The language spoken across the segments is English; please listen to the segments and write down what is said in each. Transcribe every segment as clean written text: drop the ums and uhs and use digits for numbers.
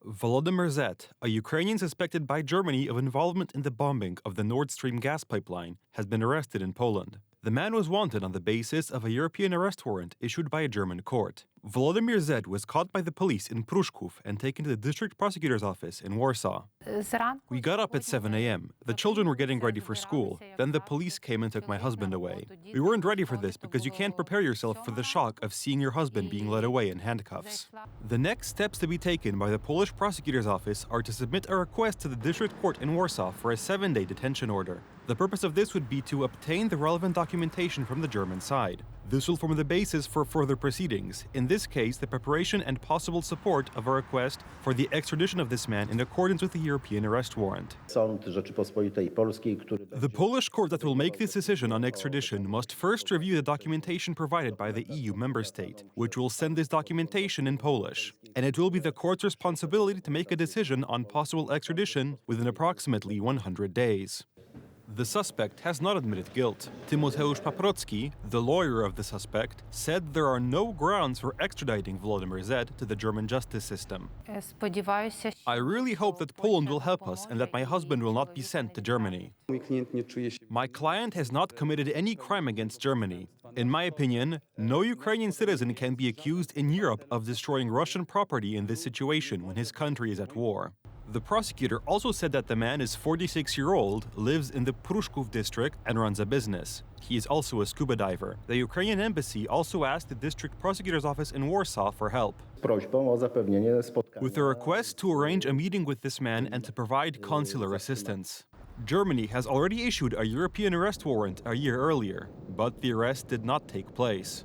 Volodymyr Z, a Ukrainian suspected by Germany of involvement in the bombing of the Nord Stream gas pipeline, has been arrested in Poland. The man was wanted on the basis of a European arrest warrant issued by a German court. Volodymyr Z was caught by the police in Pruszków and taken to the district prosecutor's office in Warsaw. We got up at 7 a.m. The children were getting ready for school. Then the police came and took my husband away. We weren't ready for this because you can't prepare yourself for the shock of seeing your husband being led away in handcuffs. The next steps to be taken by the Polish prosecutor's office are to submit a request to the district court in Warsaw for a 7-day detention order. The purpose of this would be to obtain the relevant documentation from the German side. This will form the basis for further proceedings, in this case the preparation and possible support of a request for the extradition of this man in accordance with the European arrest warrant. The Polish court that will make this decision on extradition must first review the documentation provided by the EU member state, which will send this documentation in Polish. And it will be the court's responsibility to make a decision on possible extradition within approximately 100 days. The suspect has not admitted guilt. Tymoteusz Paprocki, the lawyer of the suspect, said there are no grounds for extraditing Volodymyr Z to the German justice system. I really hope that Poland will help us and that my husband will not be sent to Germany. My client has not committed any crime against Germany. In my opinion, no Ukrainian citizen can be accused in Europe of destroying Russian property in this situation when his country is at war. The prosecutor also said that the man is 46-year-old, lives in the Pruszków district, and runs a business. He is also a scuba diver. The Ukrainian embassy also asked the district prosecutor's office in Warsaw for help, with a request to arrange a meeting with this man and to provide consular assistance. Germany has already issued a European arrest warrant a year earlier, but the arrest did not take place.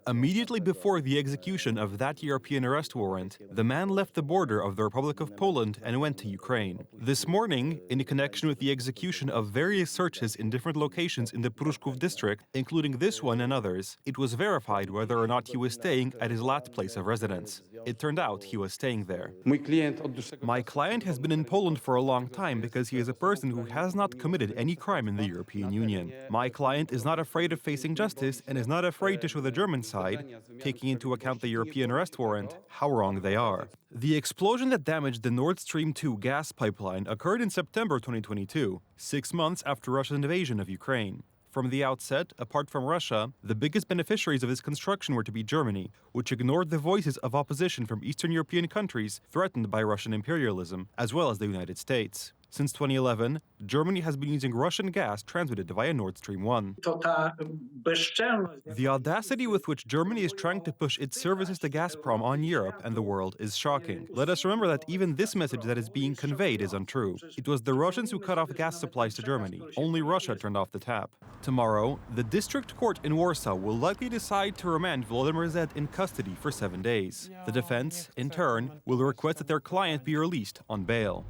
Immediately before the execution of that European arrest warrant, the man left the border of the Republic of Poland and went to Ukraine. This morning, in connection with the execution of various searches in different locations in the Pruszków district, including this one and others, it was verified whether or not he was staying at his last place of residence. It turned out he was staying there. My client has been in Poland for a long time because he is a person who has not committed any crime in the European Union. My client is not afraid of facing justice and is not afraid to show the German side, taking into account the European arrest warrant, how wrong they are. The explosion that damaged the Nord Stream 2 gas pipeline occurred in September 2022, 6 months after Russia's invasion of Ukraine. From the outset, apart from Russia, the biggest beneficiaries of this construction were to be Germany, which ignored the voices of opposition from Eastern European countries threatened by Russian imperialism, as well as the United States. Since 2011, Germany has been using Russian gas transmitted via Nord Stream 1. The audacity with which Germany is trying to push its services to Gazprom on Europe and the world is shocking. Let us remember that even this message that is being conveyed is untrue. It was the Russians who cut off gas supplies to Germany. Only Russia turned off the tap. Tomorrow, the district court in Warsaw will likely decide to remand Volodymyr Z in custody for 7 days. The defense, in turn, will request that their client be released on bail.